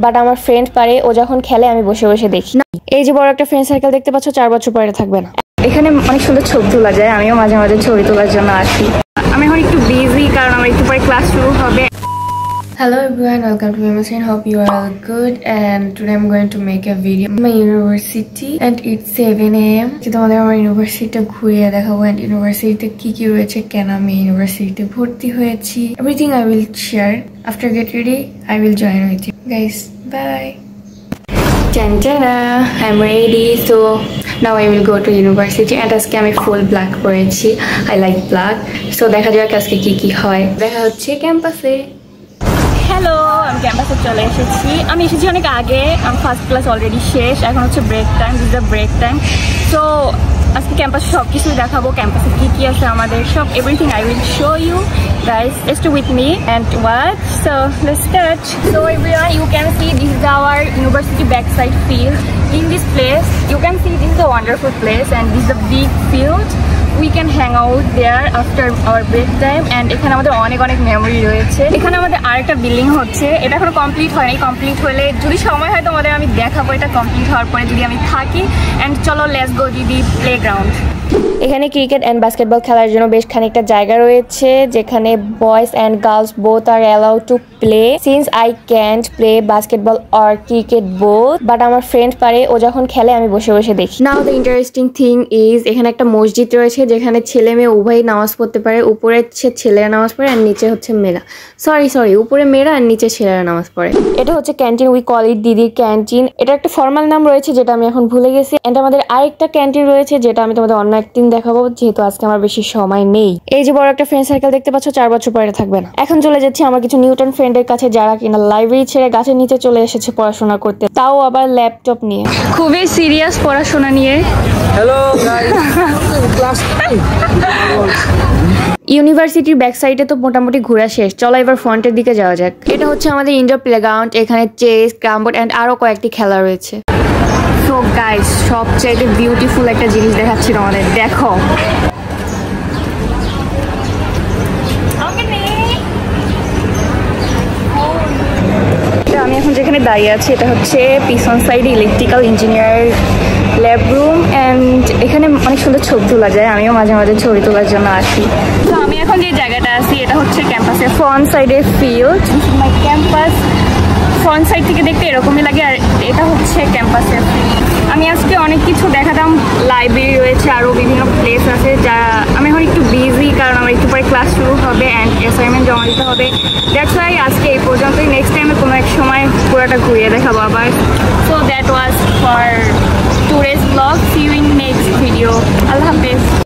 But আমার friend পারে, ও যখন খেলে আমি বসে বসে দেখি। এই যে বড় একটা ফ্রেন্ড সার্কেল দেখতে পাচ্ছ, 4 বছর পরে থাকবে না। এখানে অনেক সুন্দর ছবি তোলা যায়, আমিও মাঝে মাঝে ছবি তোলার জন্য আসি। আমি এখন একটু বিজি কারণ আমার একটু পরে ক্লাস শুরু হবে। Hello everyone, welcome to Mimosine. Hope you are all good, and today I'm going to make a video in my university and it's 7 AM. তোমাদের আমার ইউনিভার্সিটিটা ঘুরিয়ে দেখাবো and ইউনিভার্সিটিতে কি কি রয়েছে, কেন আমি ইউনিভার্সিটিতে ভর্তি হয়েছি, everything I will share. After get ready, I will join with you guys. Bye. Tantana, I'm ready. So now I will go to university and আজকে আমি ফুল ব্ল্যাক পরেছি. I like black. So দেখা যাক আজকে কি কি হয়। দেখা হচ্ছে ক্যাম্পাসে। হ্যালো, আমি ক্যাম্পাসে চলে এসেছি। আমি এসেছি অনেক আগে, আমার ফার্স্ট ক্লাস অলরেডি শেষ, এখন হচ্ছে break time. This the break time. So আজকে ক্যাম্পাসে সব কিছুই দেখাবো, ক্যাম্পাসে কী কী আছে আমাদের সব, everything I will show you guys. Stay with me and watch. So let's start. So everyone, you can see this is our university backside field. In this place you can see this is a wonderful place and this is a big field. We can hang out there after our break time and এখানে আমাদের অনেক অনেক memory রয়েছে। এখানে আমাদের আরেকটা building হচ্ছে, এটা এখনো কমপ্লিট হয়নি। কমপ্লিট হলে যদি সময় হয় তোমাদের আমি দেখাবো এটা কমপ্লিট হওয়ার পরে যদি আমি থাকি। অ্যান্ড চলো let's go to the playground. এখানে ক্রিকেট অ্যান্ড বাস্কেটবল খেলার জন্য বেশ খানিকটা জায়গা রয়েছে, যেখানে boys and girls both R allowed to play. Since I can't play basketball or cricket both, but আমার ফ্রেন্ড পারে, ও যখন খেলে আমি বসে বসে দেখি। নাও দ্য ইন্টারেস্টিং থিং ইজ, এখানে একটা মসজিদ রয়েছে যেখানে ছেলে মেয়ে উভয়ই নামাজ পড়তে পারে। উপরে ছেলেরা নামাজ পড়ে আর নিচে হচ্ছে মেয়েরা। সরি উপরে মেয়েরা আর নিচে ছেলেরা নামাজ পড়ে। এটা হচ্ছে ক্যান্টিন, উই কল ইট দিদির ক্যান্টিন। এটা একটা ফর্মাল নাম রয়েছে যেটা আমি এখন ভুলে গেছি। এন্ড আমাদের আরেকটা ক্যান্টিন রয়েছে যেটা আমি তোমাদের অন্য একদিন দেখাবো, যেহেতু আজকে আমার বেশি সময় নেই। এই যে বড় একটা ফ্রেন্ড সার্কেল দেখতে পাচ্ছ, 4 বছর পরে থাকবে না। এখন চলে যাচ্ছি আমার কিছু নিউটন ফ্রেন্ডের কাছে, যারা কিনা লাইব্রেরি ছেড়ে গাছের নিচে চলে এসেছে পড়াশোনা করতে, তাও আবার ল্যাপটপ নিয়ে, খুবই সিরিয়াস পড়াশোনা নিয়ে। হ্যালো গাইস, ইউনিভার্সিটির ব্যাক সাইডে তো মোটামুটি ঘোরা শেষ, চলো এবার ফ্রন্টের দিকে যাওয়া যাক। এটা হচ্ছে আমাদের ইনডোর প্লেগ্রাউন্ড, এখানে চেস, ক্যারামবোর্ড এন্ড আরো কয়েকটি খেলা রয়েছে। সো গাইস, সবচেয়ে বিউটিফুল একটা জিনিস দেখাচ্ছি তোমাদের, দেখো। আমি এখন যেখানে দাঁড়িয়ে আছি এটা হচ্ছে পিছন সাইডে electrical engineer lab room and এখানে অনেক সুন্দর ছবি তোলা যায়, আমিও মাঝে মাঝে ছবি তোলার জন্য আসি। তো আমি এখন যে জায়গাটা আছি এটা হচ্ছে ক্যাম্পাসের ফ্রন্ট সাইডের ফিল্ড। মাই ক্যাম্পাস ফ্রন্ট সাইড থেকে দেখতে এরকমই লাগে, আর এটা হচ্ছে ক্যাম্পাসের ফিল্ড। আমি আজকে অনেক কিছু দেখাতাম, লাইব্রেরি রয়েছে, আরও বিভিন্ন প্লেস আছে, যা আমি এখন একটু বিজি কারণ আমার একটু পরে ক্লাস শুরু হবে অ্যান্ড অ্যাসাইনমেন্ট জমা দিতে হবে। দ্যাটস ওয়াই আজকে এই পর্যন্তই, নেক্সট টাইমে কোনো এক সময় পুরোটা ঘুরিয়ে দেখাবো আবার। So that was for today's vlog. See you in next video. Allah Hafiz.